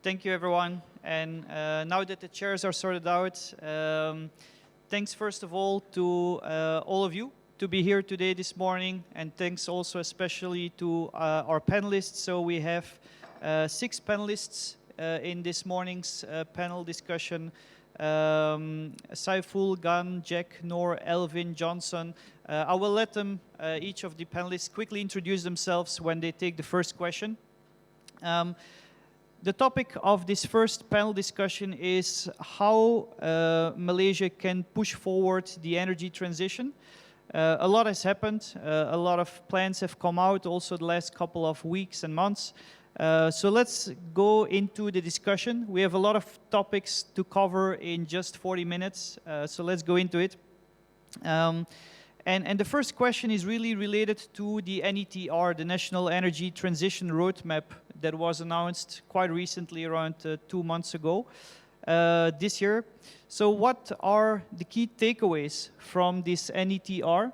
Thank you, everyone. And now that the chairs are sorted out, thanks first of all to all of you to be here today this morning, and thanks also especially to our panelists. So we have 6 panelists in this morning's panel discussion. Saiful, Gan, Jack, Noor, Elvin, Johnson. I will let them, each of the panelists, quickly introduce themselves when they take the first question. The topic of this first panel discussion is how Malaysia can push forward the energy transition. A lot has happened. A lot of plans have come out also the last couple of weeks and months. So let's go into the discussion. We have a lot of topics to cover in just 40 minutes. So let's go into it. And the first question is really related to the NETR, the National Energy Transition Roadmap that was announced quite recently, around 2 months ago, this year. So what are the key takeaways from this NETR?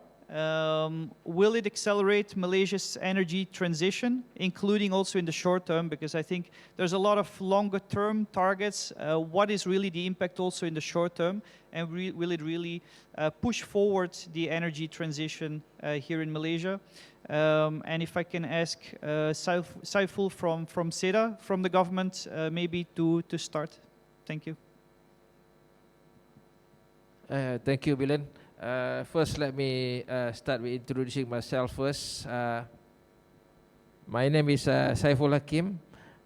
Will it accelerate Malaysia's energy transition, including also in the short term? Because I think there's a lot of longer term targets. What is really the impact also in the short term? And will it really push forward the energy transition here in Malaysia? And if I can ask Saiful from SEDA, from the government, maybe to start. Thank you. Thank you, Bilen. First, let me start with introducing myself first. My name is Saiful Hakim.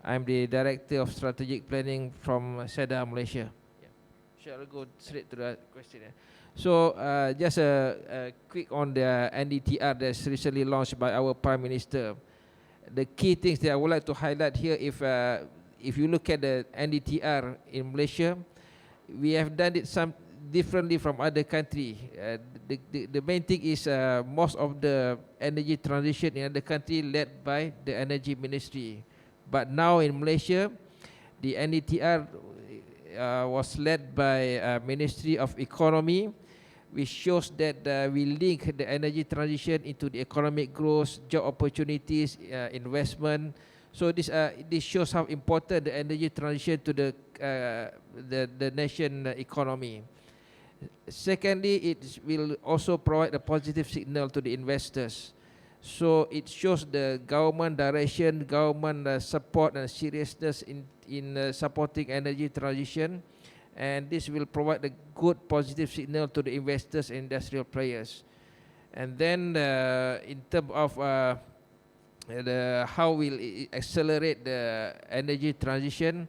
I'm the Director of Strategic Planning from SEDA, Malaysia. Shall I go straight to the question? So, just a quick on the NETR that's recently launched by our Prime Minister. The key things that I would like to highlight here, if you look at the NETR in Malaysia, we have done it some differently from other countries. The main thing is most of the energy transition in other countries led by the Energy Ministry. But now in Malaysia, the NETR was led by Ministry of Economy, which shows that we link the energy transition into the economic growth, job opportunities, investment. So this shows how important the energy transition to the nation economy. Secondly, it will also provide a positive signal to the investors. So it shows the government direction, government support and seriousness in supporting energy transition, and this will provide a good positive signal to the investors and industrial players. And then in terms of how will it accelerate the energy transition,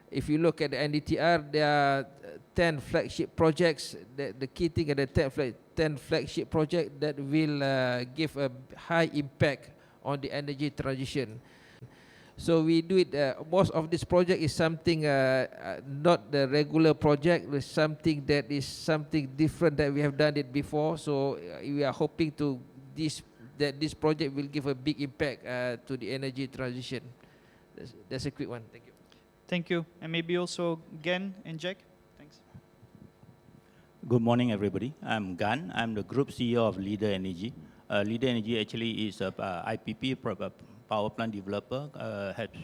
if you look at the NETR, there are 10 flagship projects. The key thing are the 10 flagship projects that will give a high impact on the energy transition. So we do it, most of this project is something not the regular project, it's something that is something different that we have done it before. So we are hoping that this project will give a big impact to the energy transition. That's a quick one. Thank you. Thank you. And maybe also Gan and Jack. Thanks. Good morning, everybody. I'm Gan. I'm the Group CEO of Leader Energy. Leader Energy actually is a IPP power plant developer,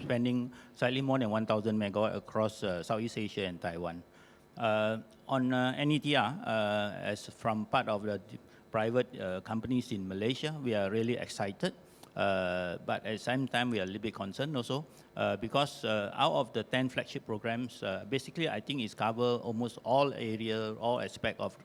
spending slightly more than 1,000 megawatt across Southeast Asia and Taiwan. On NETR, as from part of the private companies in Malaysia, we are really excited. But at the same time, we are a little bit concerned also because out of the 10 flagship programs, basically I think it's cover almost all area, all aspect of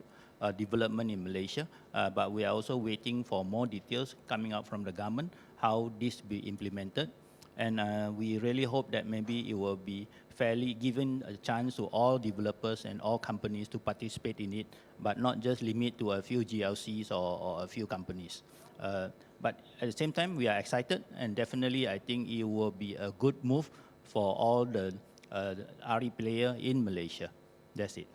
development in Malaysia. But we are also waiting for more details coming out from the government, how this be implemented. And we really hope that maybe it will be fairly given a chance to all developers and all companies to participate in it, but not just limit to a few GLCs or a few companies. But at the same time, we are excited, and definitely I think it will be a good move for all the RE player in Malaysia. That's it.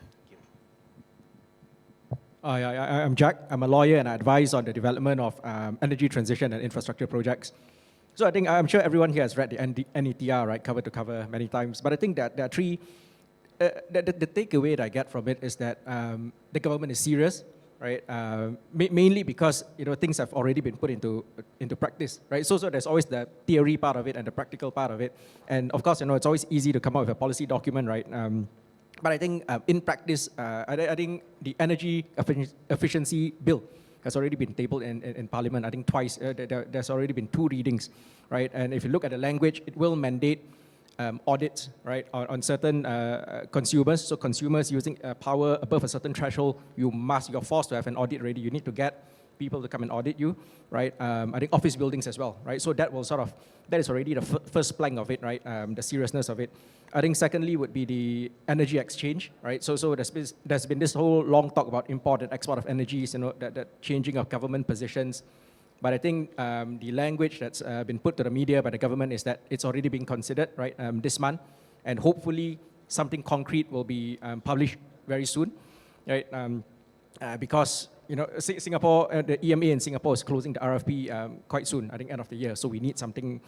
I'm Jack. I'm a lawyer and I advise on the development of energy transition and infrastructure projects. So I think I'm sure everyone here has read the NETR, right, cover to cover many times. But I think that there are three. The takeaway that I get from it is that the government is serious right? Mainly because things have already been put into practice, right? So there's always the theory part of it and the practical part of it, and of course it's always easy to come up with a policy document, right? But I think in practice, I think the energy efficiency bill has already been tabled in Parliament. I think twice. There's already been 2 readings, right? And if you look at the language, it will mandate audits, right, on certain consumers. So consumers using power above a certain threshold, you're forced to have an audit ready. You need to get people to come and audit you, right? I think office buildings as well, right? So that is already the first plank of it, right? The seriousness of it. I think secondly would be the energy exchange, right? So there's been this whole long talk about import and export of energies, that changing of government positions. But I think the language that's been put to the media by the government is that it's already being considered, right, this month, and hopefully something concrete will be published very soon, right? Because Singapore, the EMA in Singapore is closing the RFP quite soon. I think end of the year, so we need something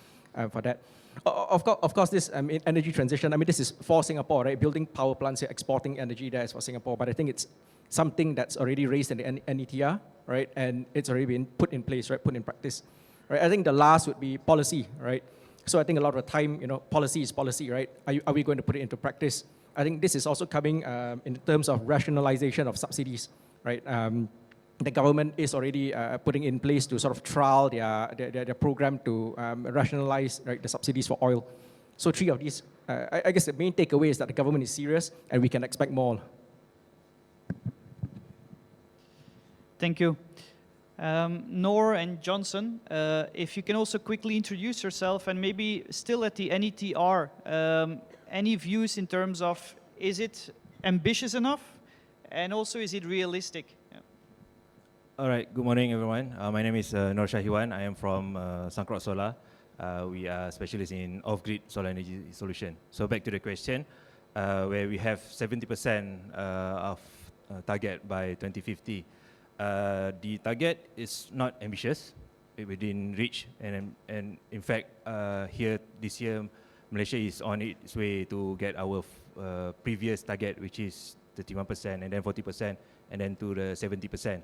for that. Of course, this energy transition. I mean, this is for Singapore, right? Building power plants, exporting energy, there is for Singapore. But I think it's something that's already raised in the NETR, right? And it's already been put in place, right? Put in practice, right? I think the last would be policy, right? So I think a lot of the time, policy is policy, right? Are we going to put it into practice? I think this is also coming in terms of rationalization of subsidies, right? The government is already putting in place to sort of trial their program to rationalize, right, the subsidies for oil. So 3 of these, I guess the main takeaway is that the government is serious and we can expect more. Thank you. Noor and Johnson, if you can also quickly introduce yourself and maybe still at the NETR, any views in terms of, is it ambitious enough? And also, is it realistic? Yeah. All right, good morning everyone. My name is Noor Shahiwan. I am from Sangkrok Solar. We are specialists in off-grid solar energy solution. So back to the question, where we have 70% of target by 2050. The target is not ambitious, we didn't reach, and in fact, this year, Malaysia is on its way to get our previous target, which is 31%, and then 40%, and then to the 70%.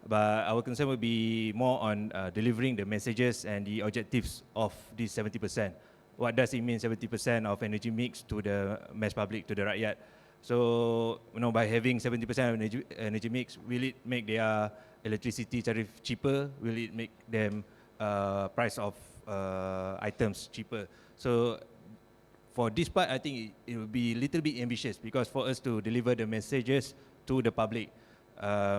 But our concern will be more on delivering the messages and the objectives of this 70%. What does it mean, 70% of energy mix to the mass public, to the rakyat? So, by having 70% of energy mix, will it make their electricity tariff cheaper? Will it make them price of items cheaper? So, for this part, I think it will be a little bit ambitious, because for us to deliver the messages to the public,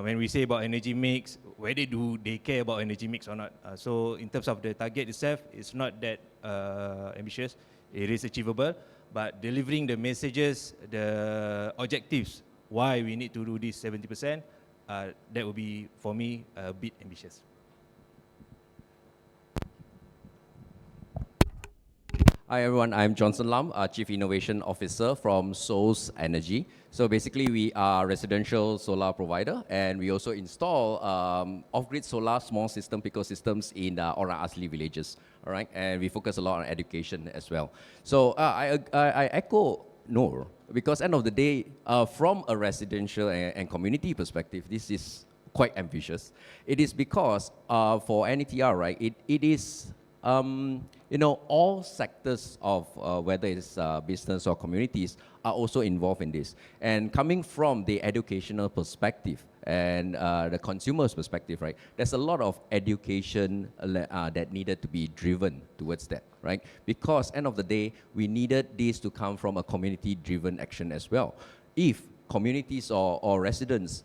when we say about energy mix, whether do they care about energy mix or not? So in terms of the target itself, it's not that ambitious. It is achievable, but delivering the messages, the objectives, why we need to do this 70%, that would be, for me, a bit ambitious. Hi everyone, I'm Johnson Lam, Chief Innovation Officer from Source Energy. So basically we are a residential solar provider, and we also install off-grid solar small system ecosystems in Orang Asli villages, all right? And we focus a lot on education as well. So I echo Noor, because end of the day, from a residential and community perspective, this is quite ambitious. It is because for NETR, right, it is all sectors of whether it's business or communities are also involved in this. And coming from the educational perspective and the consumer's perspective, right, there's a lot of education that needed to be driven towards that, right? Because end of the day, we needed this to come from a community-driven action as well. If communities or residents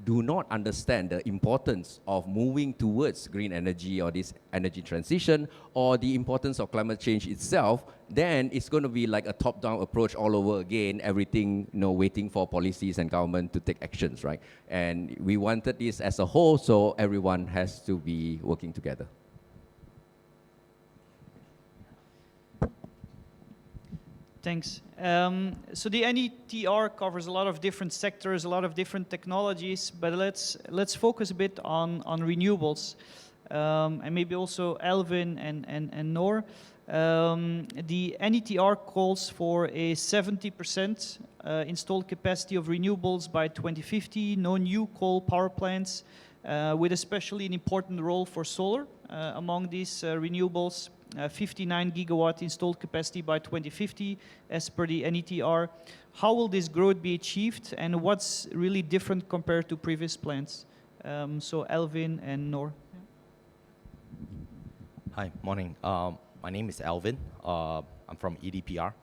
do not understand the importance of moving towards green energy or this energy transition, or the importance of climate change itself, then it's going to be like a top-down approach all over again, everything, waiting for policies and government to take actions, right? And we wanted this as a whole, so everyone has to be working together. Thanks. So the NETR covers a lot of different sectors, a lot of different technologies, but let's focus a bit on renewables, and maybe also Elvin and Noor. The NETR calls for a 70% installed capacity of renewables by 2050, no new coal power plants, with especially an important role for solar among these renewables. 59 gigawatt installed capacity by 2050 as per the NETR. How will this growth be achieved, and what's really different compared to previous plans? So Elvin and Noor. Hi, morning. My name is Alvin. I'm from EDPR.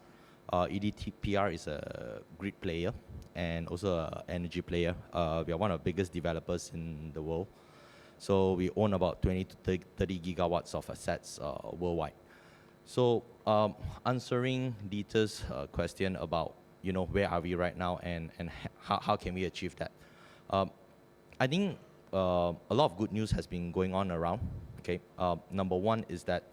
EDPR is a grid player and also an energy player. We are one of the biggest developers in the world. So we own about 20 to 30 gigawatts of assets worldwide. So answering Dieter's question about, you know, where are we right now and how can we achieve that? I think a lot of good news has been going on around. Okay, number one is that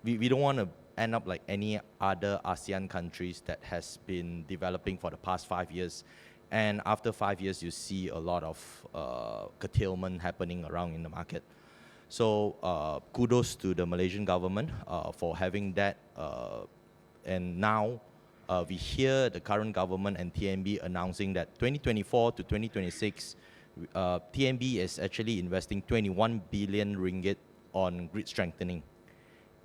we don't want to end up like any other ASEAN countries that has been developing for the past 5 years. And after 5 years, you see a lot of curtailment happening around in the market. So kudos to the Malaysian government for having that. And now we hear the current government and TNB announcing that 2024 to 2026, TNB is actually investing 21 billion ringgit on grid strengthening.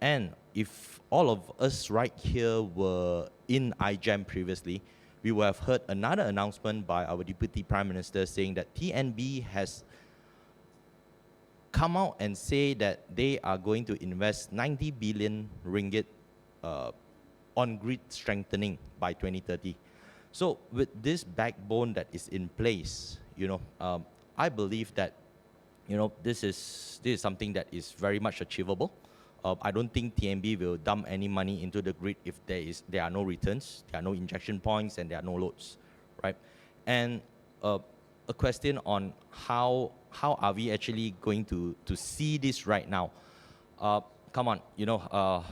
And if all of us right here were in iGEM previously, we would have heard another announcement by our Deputy Prime Minister saying that TNB has come out and say that they are going to invest 90 billion ringgit on grid strengthening by 2030. So with this backbone that is in place, you know, I believe that, you know, this is something that is very much achievable. I don't think TNB will dump any money into the grid if there are no returns, there are no injection points, and there are no loads, right? And a question on how are we actually going to see this right now? Come on, you know,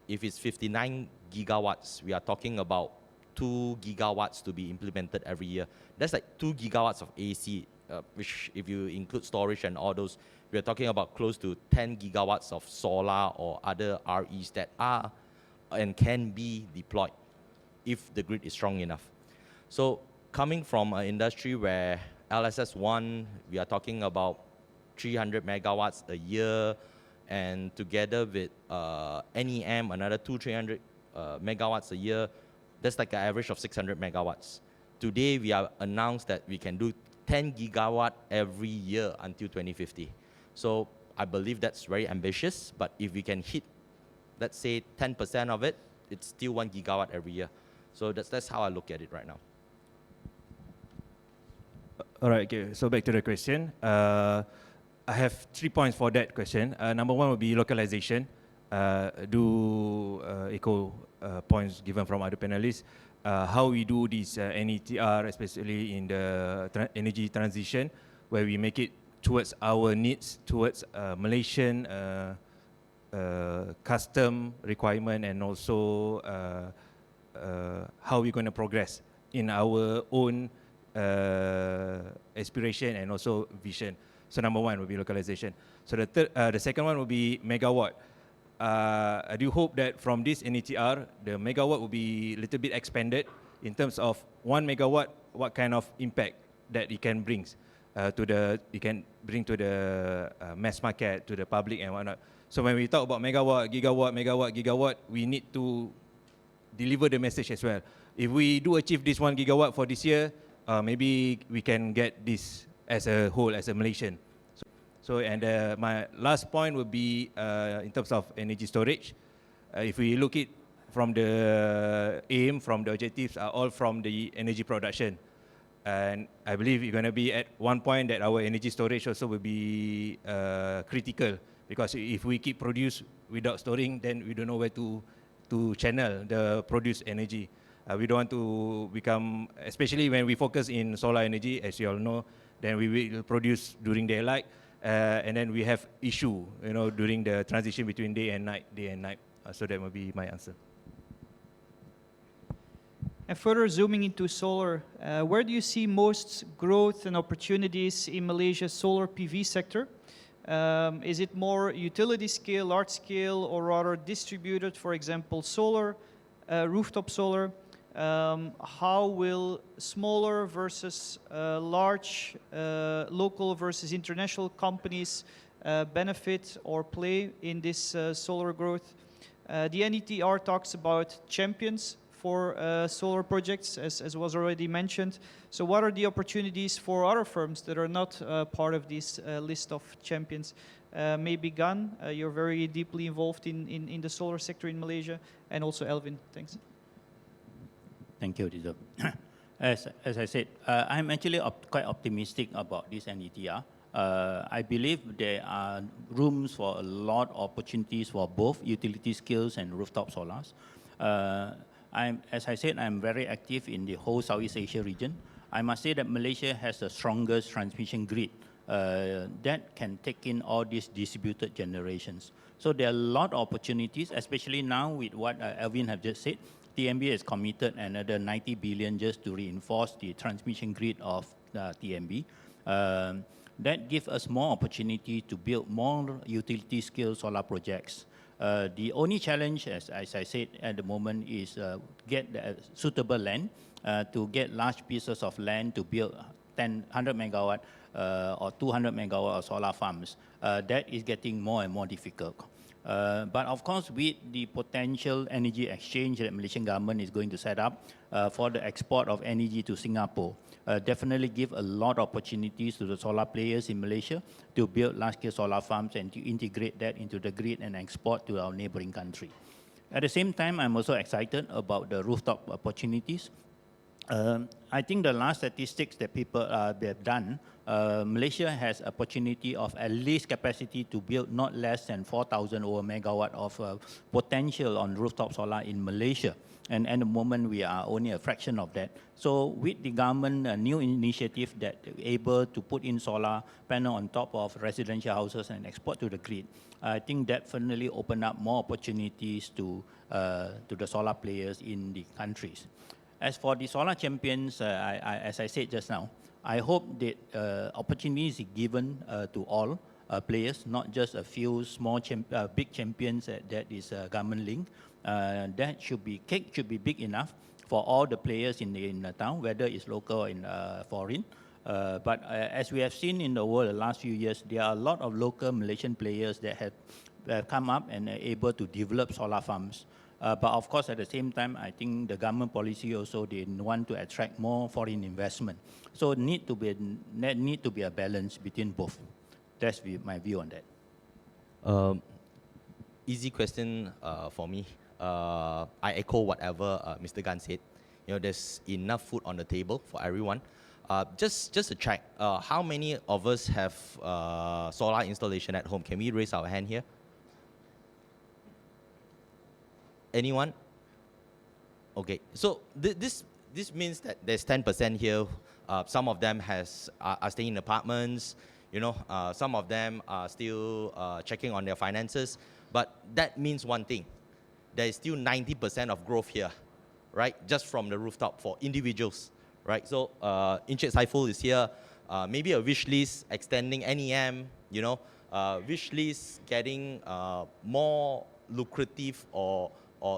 if it's 59 gigawatts, we are talking about 2 gigawatts to be implemented every year. That's like 2 gigawatts of AC, which if you include storage and all those, we are talking about close to 10 gigawatts of solar or other REs that are and can be deployed if the grid is strong enough. So coming from an industry where LSS1, we are talking about 300 megawatts a year, and together with NEM, another 200-300 megawatts a year, that's like an average of 600 megawatts. Today, we are announced that we can do 10 gigawatt every year until 2050. So I believe that's very ambitious, but if we can hit, let's say 10% of it, it's still 1 gigawatt every year. So that's how I look at it right now. All right, okay, so back to the question. I have 3 points for that question. Number one would be localization. Echo points given from other panelists. How we do this NETR, especially in the energy transition, where we make it towards our needs, towards Malaysian custom requirement, and also how we're going to progress in our own aspiration and also vision. So number one will be localization. So the second one will be megawatt. I do hope that from this NETR, the megawatt will be a little bit expanded in terms of 1 megawatt, what kind of impact that it can bring to the mass market, to the public and whatnot. So when we talk about megawatt, gigawatt, we need to deliver the message as well. If we do achieve this 1 gigawatt for this year, maybe we can get this as a whole, as a Malaysian. So and my last point would be in terms of energy storage. If we look it from the aim, from the objectives, are all from the energy production. And I believe we're going to be at one point that our energy storage also will be critical, because if we keep produce without storing, then we don't know where to channel the produced energy. We don't want to become, especially when we focus in solar energy, as you all know, then we will produce during daylight, and then we have issue, you know, during the transition between day and night. So that will be my answer. And further zooming into solar, where do you see most growth and opportunities in Malaysia's solar PV sector? Is it more utility scale, large scale, or rather distributed, for example, solar, rooftop solar? how will smaller versus large, local versus international companies benefit or play in this solar growth? The NETR talks about champions for solar projects, as was already mentioned. So what are the opportunities for other firms that are not part of this list of champions? Maybe Gan, you're very deeply involved in the solar sector in Malaysia, and also Elvin, thanks. Thank you, Rizal. As I said, I'm actually quite optimistic about this NETR. I believe there are rooms for a lot of opportunities for both utility scales and rooftop solars. As I said, I'm very active in the whole Southeast Asia region. I must say that Malaysia has the strongest transmission grid that can take in all these distributed generations. So there are a lot of opportunities, especially now with what Elvin have just said. TMB has committed another 90 billion just to reinforce the transmission grid of TMB. That gives us more opportunity to build more utility scale solar projects. The only challenge, as I said at the moment, is get the suitable land, to get large pieces of land to build 100 megawatt or 200 megawatt of solar farms. That is getting more and more difficult. But of course, with the potential energy exchange that Malaysian government is going to set up for the export of energy to Singapore, definitely give a lot of opportunities to the solar players in Malaysia to build large-scale solar farms and to integrate that into the grid and export to our neighboring country. At the same time, I'm also excited about the rooftop opportunities. I think the last statistics that people they've done, Malaysia has opportunity of at least capacity to build not less than 4,000 over megawatt of potential on rooftop solar in Malaysia. And at the moment, we are only a fraction of that. So with the government new initiative that able to put in solar panel on top of residential houses and export to the grid, I think definitely open up more opportunities to the solar players in the countries. As for the solar champions, as I said just now, I hope that opportunities are given to all players, not just a few small, big champions that is government linked. That cake should be big enough for all the players in the town, whether it's local or foreign. But as we have seen in the world the last few years, there are a lot of local Malaysian players that have come up and are able to develop solar farms. But of course, at the same time, I think the government policy also, they want to attract more foreign investment. So need to be a balance between both. That's my view on that. Easy question for me. I echo whatever Mr. Gan said. You know, there's enough food on the table for everyone. Just to check, how many of us have solar installation at home? Can we raise our hand here? Anyone? Okay, so this means that there's 10% here. Some of them are staying in apartments. You know, some of them are still checking on their finances. But that means one thing: there is still 90% of growth here, right? Just from the rooftop for individuals, right? So Encik Saiful is here. Maybe a wish list extending NEM. You know, wish list getting more lucrative or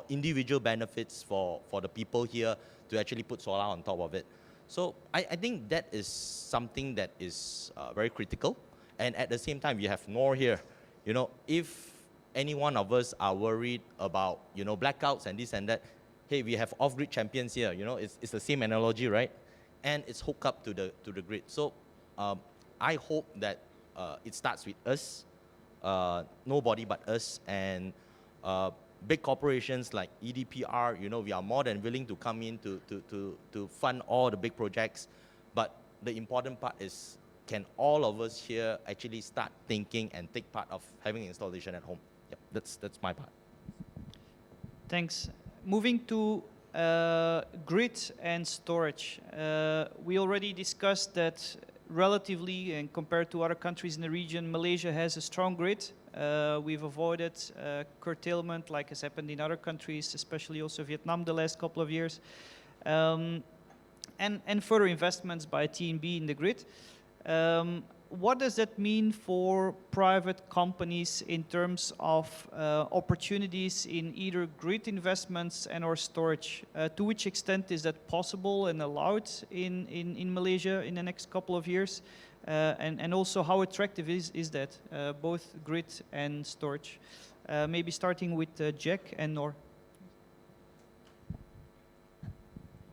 individual benefits for the people here to actually put solar on top of it. So I think that is something that is very critical. And at the same time, you have Noor here. You know, if any one of us are worried about, you know, blackouts and this and that, hey, we have off-grid champions here. You know, it's the same analogy, right? And it's hooked up to the grid. So I hope that it starts with us, nobody but us, and big corporations like EDPR, you know, we are more than willing to come in to fund all the big projects. But the important part is, can all of us here actually start thinking and take part of having installation at home? Yep, that's my part. Thanks. Moving to grid and storage. We already discussed that relatively, and compared to other countries in the region, Malaysia has a strong grid. We've avoided curtailment like has happened in other countries, especially also Vietnam the last couple of years. And further investments by TNB in the grid. what does that mean for private companies in terms of opportunities in either grid investments and or storage? To which extent is that possible and allowed in Malaysia in the next couple of years? And also how attractive is that, both grid and storage? Maybe starting with Jack and Nor.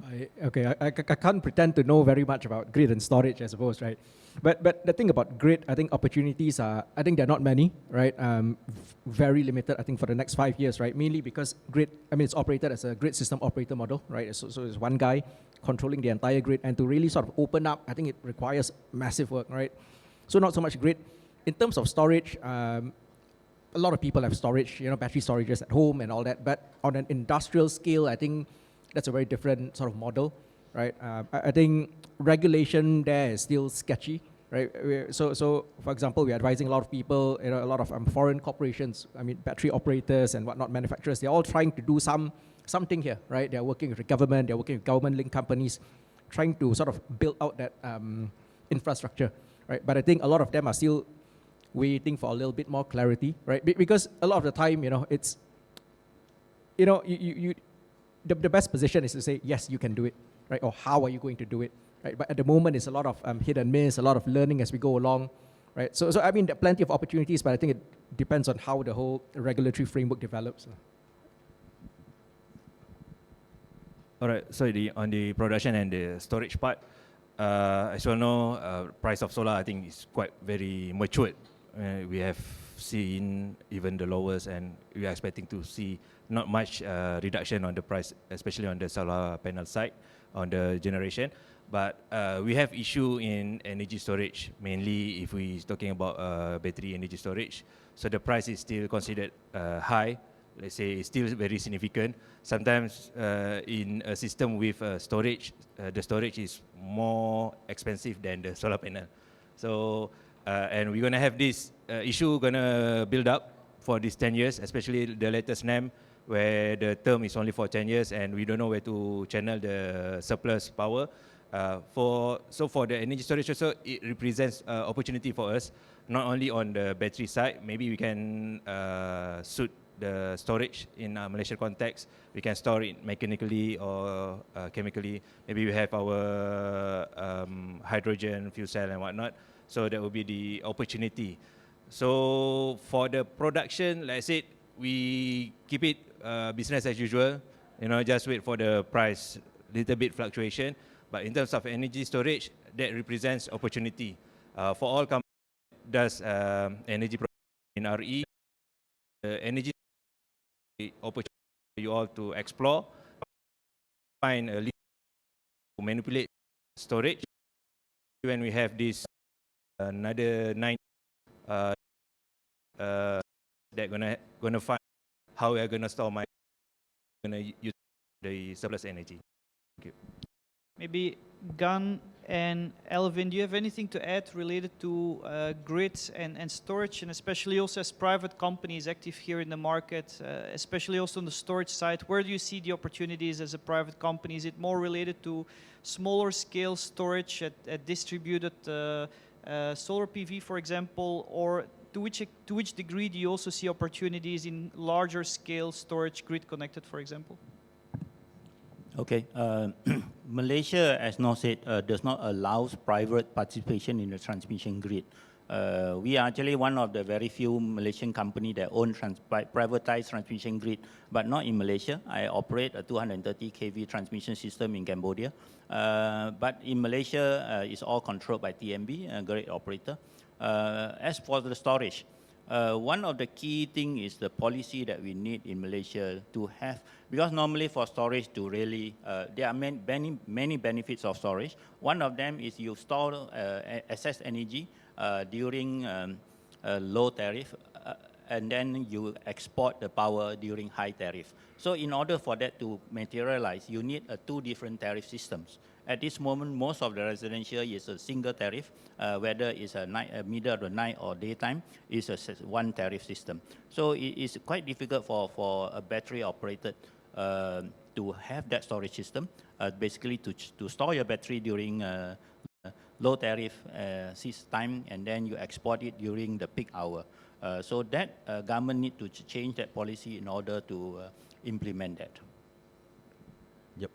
I can't pretend to know very much about grid and storage, I suppose, right? But the thing about grid, I think opportunities are, I think there are not many, right? Very limited, I think, for the next 5 years, right? Mainly because grid, I mean, it's operated as a grid system operator model, right? So it's one guy controlling the entire grid, and to really sort of open up, I think it requires massive work, right? So not so much grid. In terms of storage, a lot of people have storage, battery storages at home and all that, but on an industrial scale, I think that's a very different sort of model, right? I think regulation there is still sketchy, right? So for example, we're advising a lot of people, a lot of foreign corporations, I mean, battery operators and whatnot, manufacturers, they're all trying to do something here, right? They're working with the government, they're working with government-linked companies, trying to sort of build out that infrastructure, right? But I think a lot of them are still waiting for a little bit more clarity, right? Because a lot of the time, it's, the best position is to say, yes, you can do it, right? Or how are you going to do it, right? But at the moment, it's a lot of hit and miss, a lot of learning as we go along, right? So I mean, there are plenty of opportunities, but I think it depends on how the whole regulatory framework develops. All right, so on the production and the storage part, as you all know, price of solar, I think, is quite very matured. We have seen even the lowest, and we are expecting to see not much reduction on the price, especially on the solar panel side, on the generation. But we have issue in energy storage, mainly if we talking about battery energy storage. So the price is still considered high. Let's say it's still very significant. Sometimes in a system with storage, the storage is more expensive than the solar panel. So, and we're gonna have this issue gonna build up for these 10 years, especially the latest NEM, where the term is only for 10 years and we don't know where to channel the surplus power. So for the energy storage also, it represents opportunity for us, not only on the battery side. Maybe we can suit the storage in a Malaysian context. We can store it mechanically or chemically. Maybe we have our hydrogen fuel cell and whatnot. So that will be the opportunity. So for the production, like I said, we keep it business as usual. Just wait for the price, little bit fluctuation. But in terms of energy storage, that represents opportunity for all companies that does energy production in RE. Energy opportunity for you all to explore, find a lead to manipulate storage. When we have this another 9 that gonna find how we are gonna store gonna use the surplus energy. Thank you. Maybe Gan and Elvin, do you have anything to add related to grids and storage, and especially also as private companies active here in the market, especially also on the storage side? Where do you see the opportunities as a private company? Is it more related to smaller scale storage at distributed solar PV, for example, or to which degree do you also see opportunities in larger scale storage, grid connected, for example? Okay, Malaysia, as Noor said, does not allow private participation in the transmission grid. We are actually one of the very few Malaysian companies that own privatized transmission grid, but not in Malaysia. I operate a 230 kV transmission system in Cambodia. But in Malaysia, it's all controlled by TMB, a grid operator. As for the storage, one of the key things is the policy that we need in Malaysia to have, because normally for storage to really, there are many benefits of storage. One of them is you store excess energy during low tariff, and then you export the power during high tariff. So in order for that to materialize, you need two different tariff systems. At this moment, most of the residential is a single tariff, whether it's a middle of the night or daytime, is a one tariff system. So it is quite difficult for a battery operated to have that storage system, basically to store your battery during low tariff time, and then you export it during the peak hour. So that government need to change that policy in order to implement that. Yep.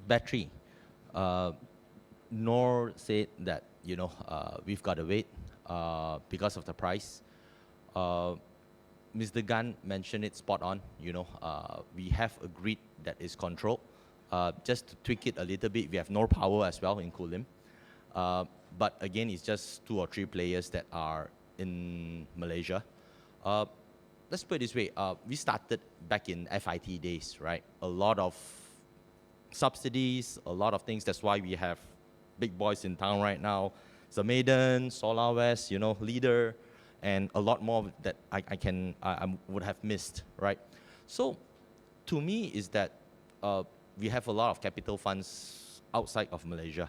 Battery. Nor said that, you know, we've got to wait because of the price. Mr. Gan mentioned it spot on. You know, we have a grid that is controlled. Just to tweak it a little bit, we have no power as well in Kulim. But again, it's just 2 or 3 players that are in Malaysia. Let's put it this way. We started back in FIT days, right? A lot of subsidies, a lot of things. That's why we have big boys in town right now. Zamaiden, Solar West, you know, Leader, and a lot more that I would have missed, right? So to me is that we have a lot of capital funds outside of Malaysia.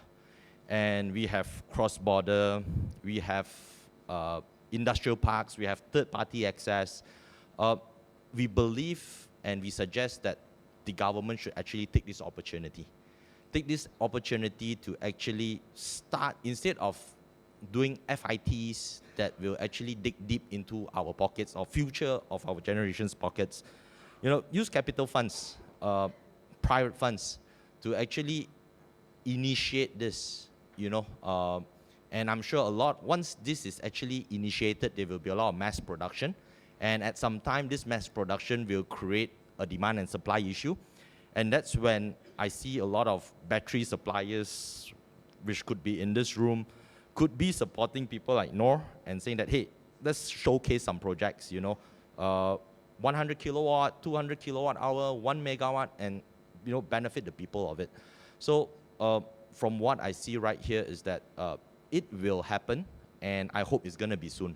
And we have cross-border, we have industrial parks, we have third-party access. We believe and we suggest that the government should actually take this opportunity. Take this opportunity to actually start, instead of doing FITs that will actually dig deep into our pockets or future of our generation's pockets, you know, use capital funds, private funds to actually initiate this, you know, and I'm sure once this is actually initiated, there will be a lot of mass production. And at some time, this mass production will create a demand and supply issue. And that's when I see a lot of battery suppliers, which could be in this room, could be supporting people like Noor and saying that, hey, let's showcase some projects, you know, 100 kilowatt, 200 kilowatt hour, 1 megawatt, and, you know, benefit the people of it. So from what I see right here is that it will happen, and I hope it's going to be soon.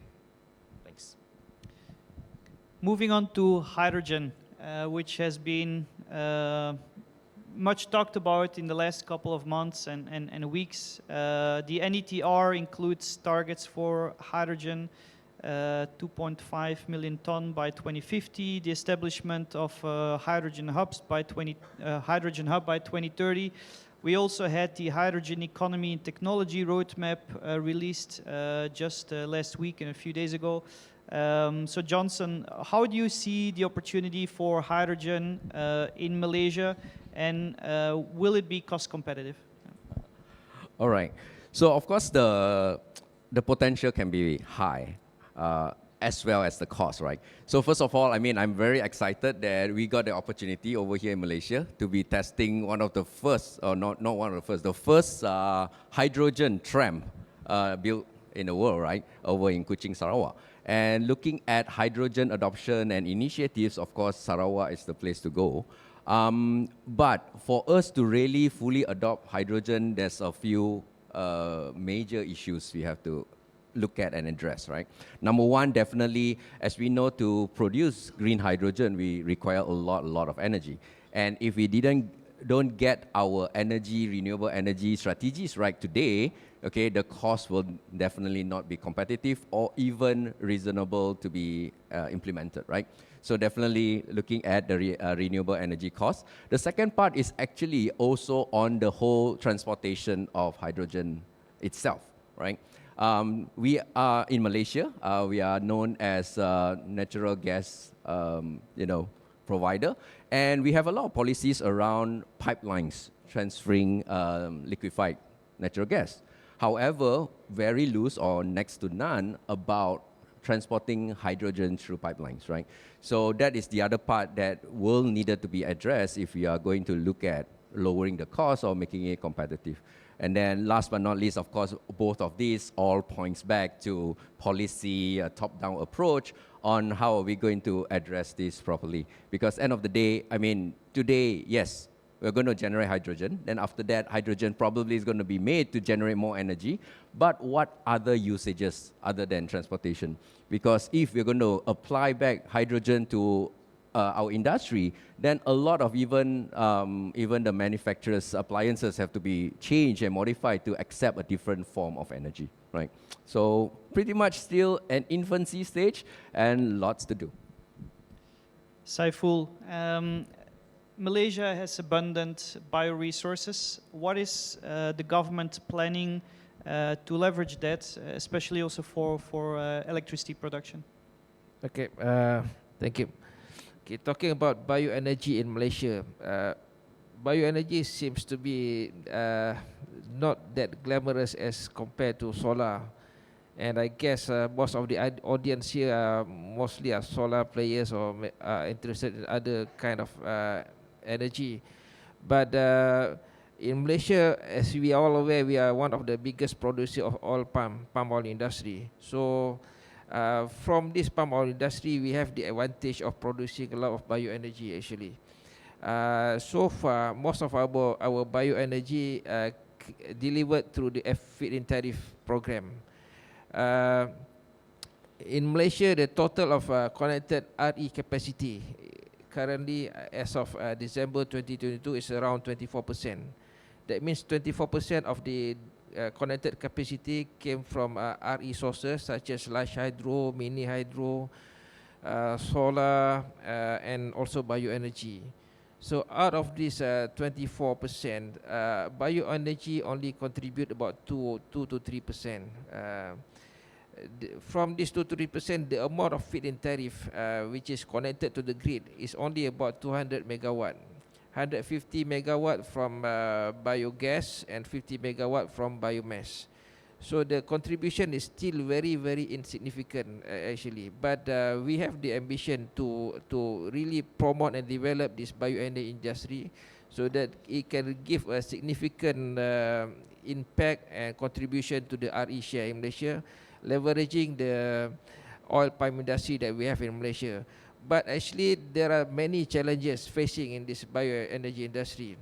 Thanks. Moving on to hydrogen, which has been much talked about in the last couple of months and weeks. The NETR includes targets for hydrogen, 2.5 million ton by 2050, the establishment of hydrogen hubs by hydrogen hub by 2030. We also had the hydrogen economy and technology roadmap released just last week and a few days ago. So Johnson, how do you see the opportunity for hydrogen in Malaysia, and will it be cost competitive? All right. So of course the potential can be high, as well as the cost, right? So first of all, I mean, I'm very excited that we got the opportunity over here in Malaysia to be testing one of the first, or not one of the first, the first hydrogen tram built in the world, right? Over in Kuching, Sarawak. And looking at hydrogen adoption and initiatives, of course, Sarawak is the place to go. But for us to really fully adopt hydrogen, there's a few major issues we have to look at and address, right? Number one, definitely, as we know, to produce green hydrogen, we require a lot of energy. And if we don't get our renewable energy strategies right today, okay, the cost will definitely not be competitive or even reasonable to be implemented, right? So definitely looking at the renewable energy cost. The second part is actually also on the whole transportation of hydrogen itself, right? We are in Malaysia. We are known as natural gas, provider, and we have a lot of policies around pipelines transferring liquefied natural gas. However, very loose or next to none about transporting hydrogen through pipelines, right? So that is the other part that will need to be addressed if we are going to look at lowering the cost or making it competitive. And then last but not least, of course, both of these all points back to policy, top-down approach on how are we going to address this properly. Because end of the day, I mean, today, yes, we're going to generate hydrogen. Then after that, hydrogen probably is going to be made to generate more energy. But what other usages other than transportation? Because if we're going to apply back hydrogen to our industry, then a lot of even the manufacturers' appliances have to be changed and modified to accept a different form of energy, right? So pretty much still an infancy stage and lots to do. Saiful, Malaysia has abundant bioresources. What is the government planning to leverage that, especially also for electricity production? Okay, thank you. Okay, talking about bioenergy in Malaysia, bioenergy seems to be not that glamorous as compared to solar. And I guess most of the audience here are mostly are solar players or are interested in other kind of energy. But in Malaysia, as we are all aware, we are one of the biggest producer of palm oil industry. So from this palm oil industry, we have the advantage of producing a lot of bioenergy actually. So far, most of our bioenergy delivered through the feed-in tariff program. In Malaysia, the total of connected RE capacity currently, as of December 2022, is around 24%. That means 24% of the connected capacity came from RE sources such as large hydro, mini hydro, solar, and also bioenergy. So out of this 24%, bioenergy only contribute about 2 to 3%. From this 2 to 3%, the amount of feed-in tariff which is connected to the grid is only about 200 megawatt. 150 megawatt from biogas and 50 megawatt from biomass. So the contribution is still very, very insignificant actually. But we have the ambition to really promote and develop this bioenergy industry so that it can give a significant impact and contribution to the RE share in Malaysia, leveraging the oil palm industry that we have in Malaysia. But actually, there are many challenges facing in this bioenergy industry.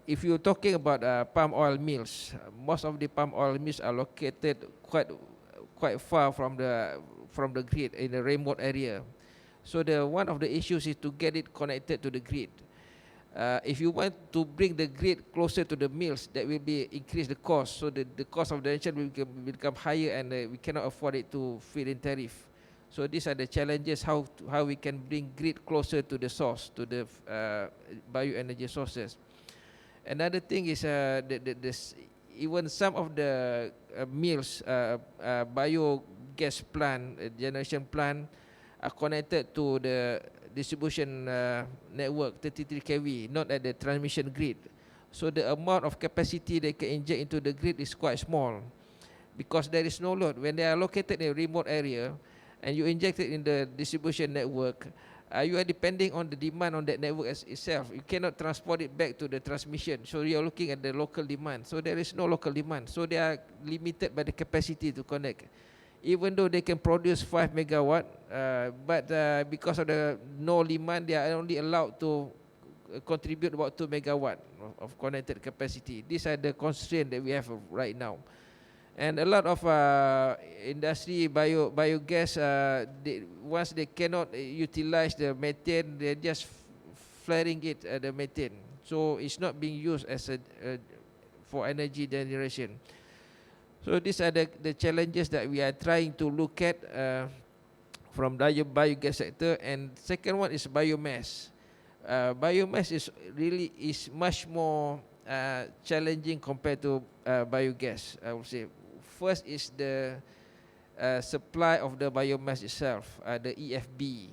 If you're talking about palm oil mills, most of the palm oil mills are located quite far from the grid in a remote area. So one of the issues is to get it connected to the grid. If you want to bring the grid closer to the mills, that will increase the cost. So the cost of the connection will become higher, and we cannot afford it to feed in tariff. So these are the challenges how we can bring grid closer to the source, to the bioenergy sources. Another thing is even some of the mills, biogas plant, generation plant, are connected to the distribution network 33 kV, not at the transmission grid. So the amount of capacity they can inject into the grid is quite small because there is no load. When they are located in a remote area and you inject it in the distribution network, you are depending on the demand on that network itself. You cannot transport it back to the transmission. So you are looking at the local demand. So there is no local demand. So they are limited by the capacity to connect. Even though they can produce 5 megawatt, but because of the no demand, they are only allowed to contribute about 2 megawatt of connected capacity. These are the constraints that we have right now. And a lot of industry biogas, once they cannot utilize the methane, they're just flaring it the methane. So it's not being used as for energy generation. So these are the challenges that we are trying to look at from the biogas sector. And second one is biomass. Biomass is much more challenging compared to biogas, I would say. First is the supply of the biomass itself, the EFB.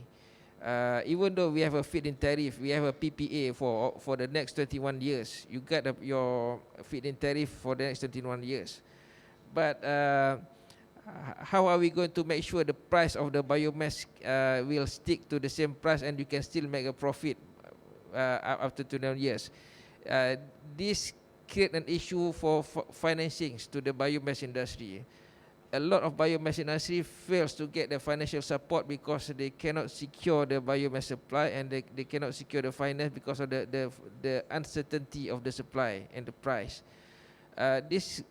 Even though we have a feed-in tariff, we have a PPA for the next 21 years. You get your feed-in tariff for the next 21 years. But how are we going to make sure the price of the biomass will stick to the same price and you can still make a profit after 21 years? This create an issue for financings to the biomass industry. A lot of biomass industry fails to get the financial support because they cannot secure the biomass supply, and they cannot secure the finance because of the uncertainty of the supply and the price. This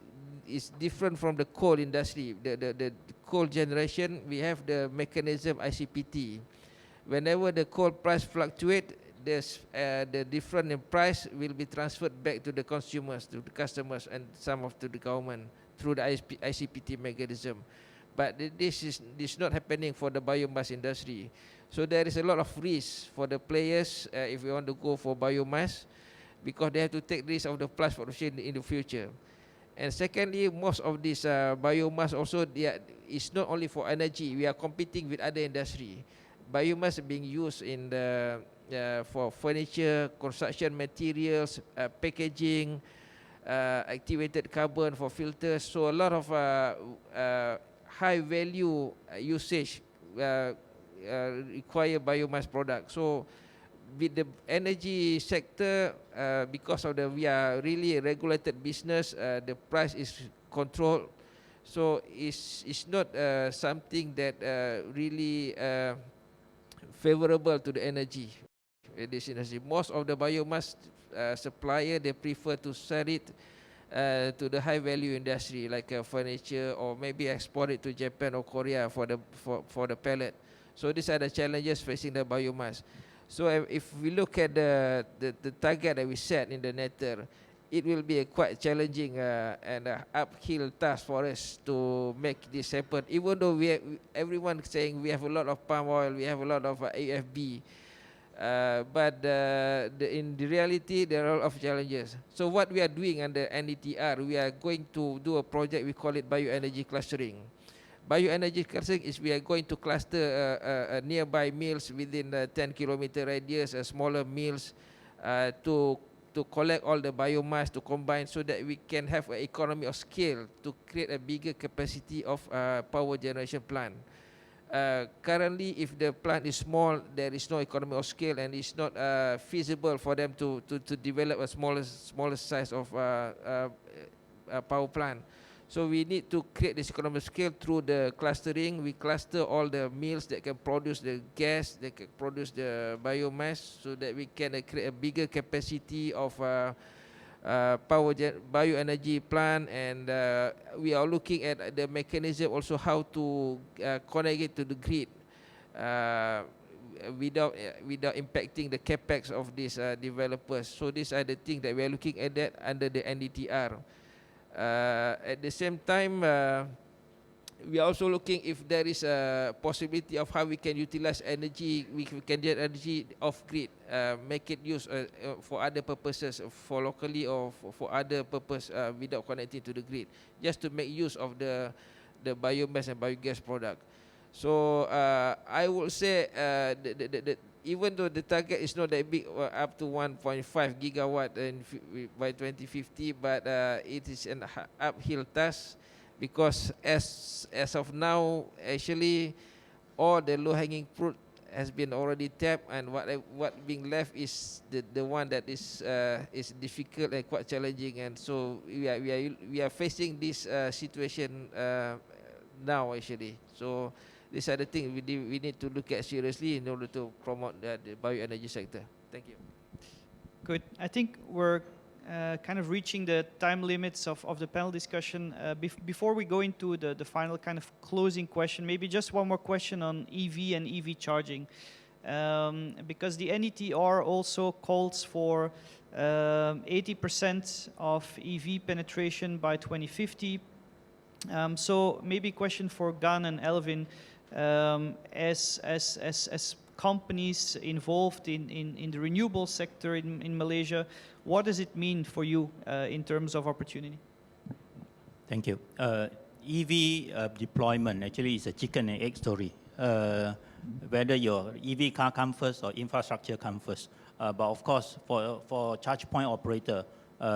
is different from the coal industry. The coal generation, we have the mechanism ICPT. Whenever the coal price fluctuate, the difference in price will be transferred back to the consumers, to the customers, and some of to the government through the ICPT mechanism. but this is not happening for the biomass industry. So there is a lot of risk for the players if we want to go for biomass, because they have to take risk of the plastic production in the future. And secondly, most of this biomass also is not only for energy. We are competing with other industry. Biomass being used in the for furniture, construction materials, packaging, activated carbon for filters. So a lot of high value usage require biomass products. So with the energy sector, because of we are really a regulated business, the price is controlled. So it's not something that really favorable to the energy this industry. Most of the biomass supplier, they prefer to sell it to the high value industry like furniture, or maybe export it to Japan or Korea for the pellet. So these are the challenges facing the biomass. So if we look at the target that we set in the NETR, it will be a quite challenging and uphill task for us to make this happen. Even though everyone saying we have a lot of palm oil, we have a lot of AFB, but in the reality, there are a lot of challenges. So what we are doing under NETR, we are going to do a project, we call it bioenergy clustering. Bioenergy clustering is we are going to cluster nearby mills within 10-kilometer radius, smaller mills, to collect all the biomass, to combine, so that we can have an economy of scale to create a bigger capacity of power generation plant. Currently, if the plant is small, there is no economy of scale, and it's not feasible for them to develop a smaller size of power plant. So we need to create this economy of scale through the clustering. We cluster all the mills that can produce the gas, that can produce the biomass, so that we can create a bigger capacity of bioenergy plant. And we are looking at the mechanism also, how to connect it to the grid without impacting the capex of these developers. So these are the things that we are looking at that under the NDTR. At the same time, we are also looking if there is a possibility of how we can utilize energy. We can get energy off grid, make it use for other purposes, for locally or for other purpose without connecting to the grid, just to make use of the biomass and biogas product. So I would say even though the target is not that big, up to 1.5 gigawatt by 2050, but it is an uphill task, because as of now, actually, all the low-hanging fruit has been already tapped, and what being left is the one that is difficult and quite challenging. And so we are facing this situation now, actually. So these are the things we need to look at seriously in order to promote the bioenergy sector. Thank you. Good. I think we're kind of reaching the time limits of the panel discussion. Before we go into the final kind of closing question, maybe just one more question on EV and EV charging. Because the NETR also calls for 80% of EV penetration by 2050. So maybe a question for Gan and Elvin, as companies involved in the renewable sector in Malaysia, what does it mean for you in terms of opportunity? Thank you. EV deployment actually is a chicken and egg story. Whether your EV car comes first or infrastructure comes first. But of course, for charge point operator,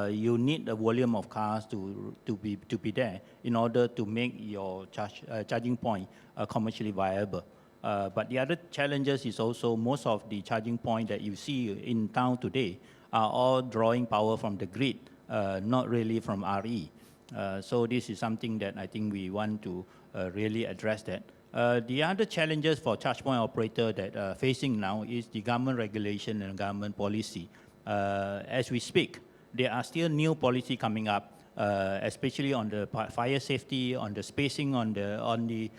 you need the volume of cars to be there in order to make your charging point commercially viable. But the other challenges is also most of the charging point that you see in town today are all drawing power from the grid, not really from RE. So this is something that I think we want to really address that. The other challenges for charge point operator that facing now is the government regulation and government policy. As we speak, there are still new policy coming up, especially on the fire safety, on the spacing on the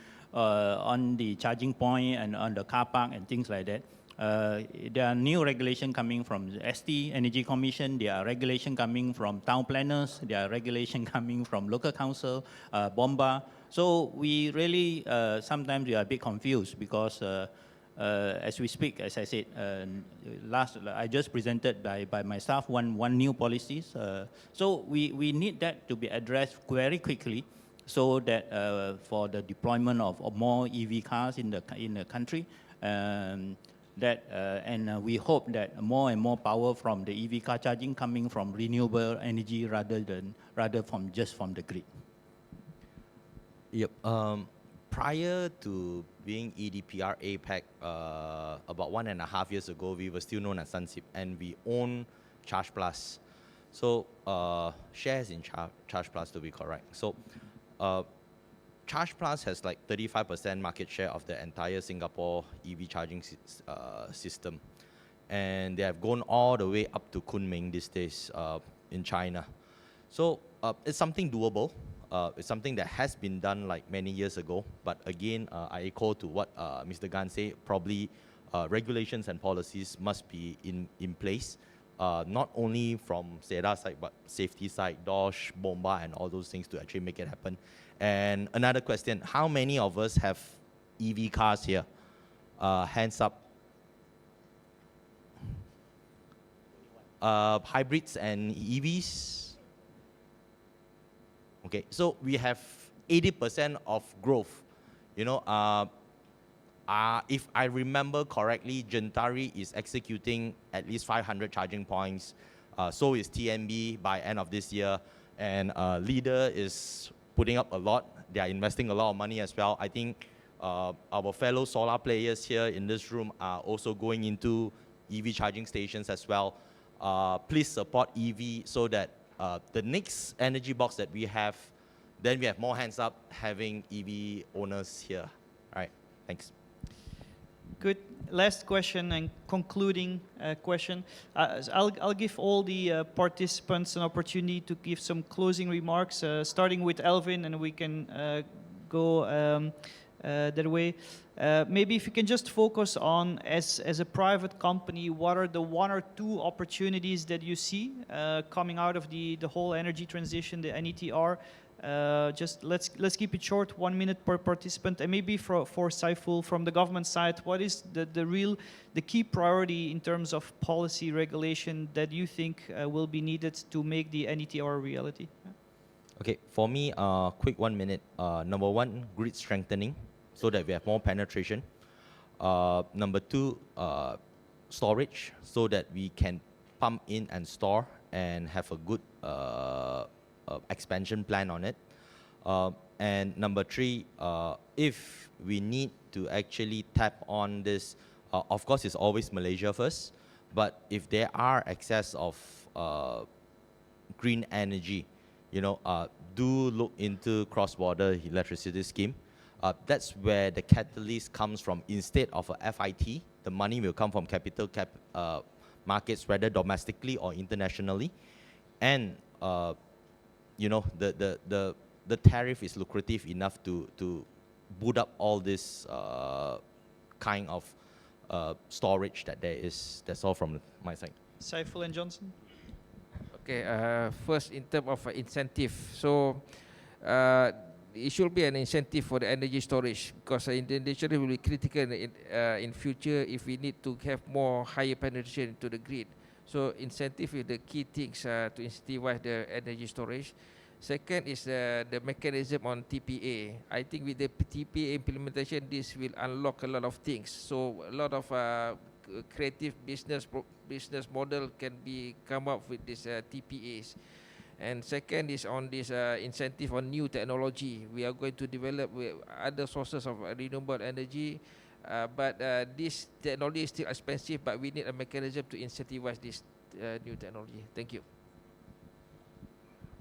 charging point and on the car park and things like that. There are new regulation coming from the ST Energy Commission. There are regulation coming from town planners. There are regulation coming from local council, Bomba. So we really sometimes we are a bit confused because as we speak, as I said, I just presented by my staff one new policies. So we need that to be addressed very quickly, so that for the deployment of more EV cars in the country. We hope that more and more power from the EV car charging coming from renewable energy rather from just from the grid. Yep. Prior to being EDPR APAC, about 1.5 years ago, we were still known as Sunsip, and we own Charge Plus. So shares in Charge Plus, to be correct. So Charge Plus has like 35% market share of the entire Singapore EV charging system. And they have gone all the way up to Kunming these days in China. So it's something doable. It's something that has been done like many years ago. But again, I echo to what Mr. Gan said, probably regulations and policies must be in place. Not only from SEDA side, but safety side, DOSH, Bomba, and all those things to actually make it happen. And another question, how many of us have EV cars here? Hands up. Hybrids and EVs? Okay, so we have 80% of growth. You know, if I remember correctly, Gentari is executing at least 500 charging points. So is TNB by end of this year. And Leader is putting up a lot. They are investing a lot of money as well. I think our fellow solar players here in this room are also going into EV charging stations as well. Please support EV so that the next energy box that we have, then we have more hands up having EV owners here. All right, thanks. Good. Last question and concluding question. I'll give all the participants an opportunity to give some closing remarks, starting with Elvin, and we can go that way. Maybe if you can just focus on, as a private company, what are the 1 or 2 opportunities that you see coming out of the whole energy transition, the NETR? Just let's keep it short, 1 minute per participant, and maybe for Saiful from the government side, what is the key priority in terms of policy regulation that you think will be needed to make the NETR a reality? Okay, for me, quick 1 minute. Number 1, grid strengthening, so that we have more penetration. Number 2, storage, so that we can pump in and store and have a good expansion plan on it. And number 3, if we need to actually tap on this, of course it's always Malaysia first, but if there are excess of green energy, you know, do look into cross-border electricity scheme. That's where the catalyst comes from. Instead of a FIT, the money will come from capital markets, whether domestically or internationally. And you know, the tariff is lucrative enough to boot up all this kind of storage that there is. That's all from my side. Saiful and Johnson? Okay, first in terms of incentive. So it should be an incentive for the energy storage, because Indonesia will be critical in future if we need to have more higher penetration to the grid. So incentive is the key things to incentivize the energy storage. Second is the mechanism on TPA. I think with the TPA implementation, this will unlock a lot of things. So a lot of creative business model can be come up with these TPAs. And second is on this incentive on new technology. We are going to develop other sources of renewable energy, but this technology is still expensive, but we need a mechanism to incentivize this new technology. Thank you.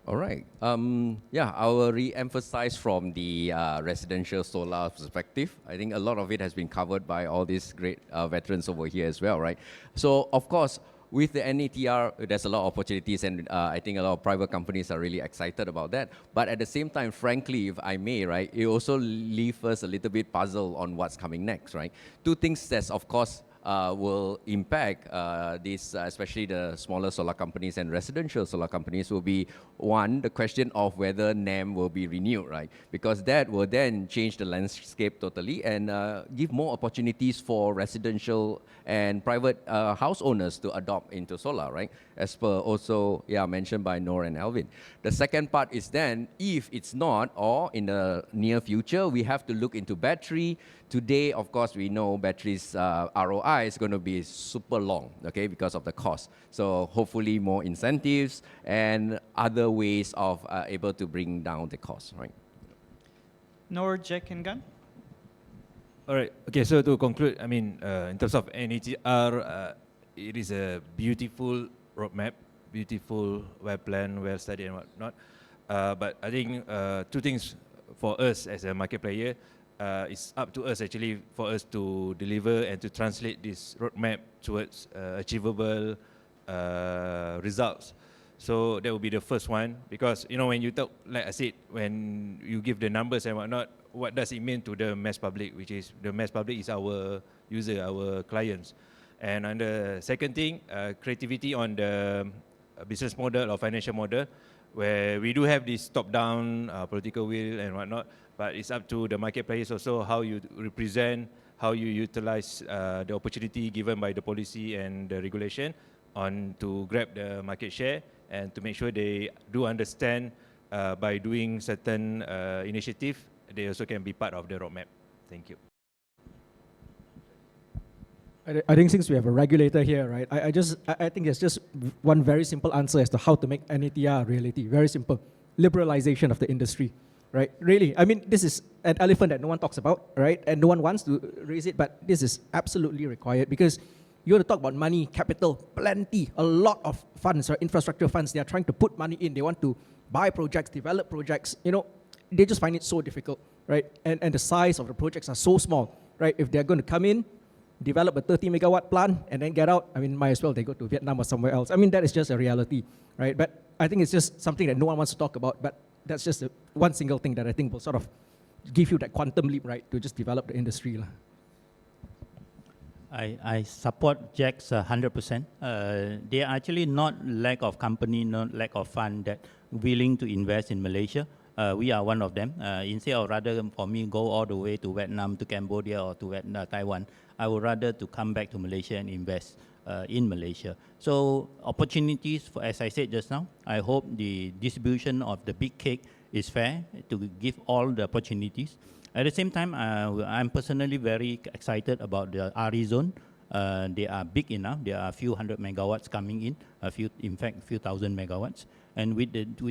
All right. Yeah, I will re-emphasize from the residential solar perspective. I think a lot of it has been covered by all these great veterans over here as well, right? So, of course, with the NETR, there's a lot of opportunities, and I think a lot of private companies are really excited about that. But at the same time, frankly, if I may, right, it also leaves us a little bit puzzled on what's coming next, right? Two things that's, of course, will impact especially the smaller solar companies and residential solar companies will be, one, the question of whether NEM will be renewed, right? Because that will then change the landscape totally and give more opportunities for residential and private house owners to adopt into solar, right? As per also, mentioned by Noor and Alvin. The second part is then, if it's not, or in the near future, we have to look into battery. Today, of course, we know batteries ROI is going to be super long, okay, because of the cost. So hopefully more incentives and other ways of able to bring down the cost, right? Noor, Jack, and Gan? All right. Okay. So to conclude, I mean, in terms of NETR, it is a beautiful roadmap, beautiful, well planned, well studied, and whatnot. But I think two things for us as a market player. It's up to us actually for us to deliver and to translate this roadmap towards achievable results. So that will be the first one, because when you talk, like I said, when you give the numbers and whatnot, what does it mean to the mass public, which is the mass public is our user, our clients. And on the second thing, creativity on the business model or financial model, where we do have this top-down political will and whatnot, but it's up to the market players also how you represent, how you utilize the opportunity given by the policy and the regulation on to grab the market share and to make sure they do understand by doing certain initiative, they also can be part of the roadmap. Thank you. I think since we have a regulator here, right, I think there's just one very simple answer as to how to make NETR a reality. Very simple. Liberalization of the industry, right? Really, I mean, this is an elephant that no one talks about, right? And no one wants to raise it, but this is absolutely required because you want to talk about money, capital, plenty, a lot of funds, right? Infrastructure funds, they are trying to put money in. They want to buy projects, develop projects, they just find it so difficult, right? And the size of the projects are so small, right? If they're going to come in, develop a 30 megawatt plant and then get out, I mean, might as well they go to Vietnam or somewhere else. I mean, that is just a reality, right? But I think it's just something that no one wants to talk about, but that's just one single thing that I think will sort of give you that quantum leap, right, to just develop the industry. I support Jack's 100%. They are actually not lack of company, not lack of fund that willing to invest in Malaysia. We are one of them. Instead of rather for me go all the way to Vietnam, to Cambodia, or to Taiwan, I would rather to come back to Malaysia and invest in Malaysia. So opportunities, as I said just now, I hope the distribution of the big cake is fair to give all the opportunities. At the same time, I'm personally very excited about the RE zone. They are big enough. There are a few hundred megawatts coming in, in fact, a few thousand megawatts. And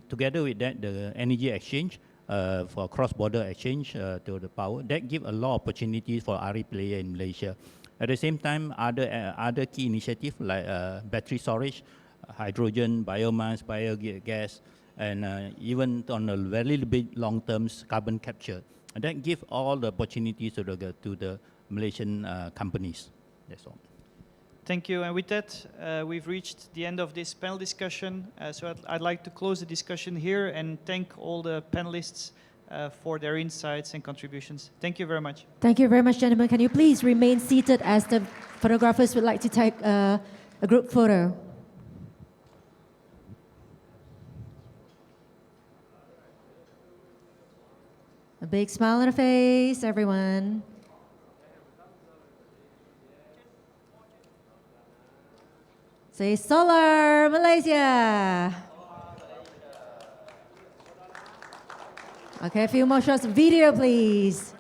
together with that, the energy exchange for cross-border exchange to the power, that give a lot of opportunities for RE player in Malaysia. At the same time, other key initiatives like battery storage, hydrogen, biomass, biogas, and even on a very big long terms, carbon capture. And that give all the opportunities to the Malaysian companies. That's all. Thank you. And with that, we've reached the end of this panel discussion. So I'd like to close the discussion here and thank all the panelists for their insights and contributions. Thank you very much. Thank you very much, gentlemen. Can you please remain seated as the photographers would like to take a group photo? A big smile on the face, everyone. Say Solar Malaysia. Okay, a few more shots of video, please.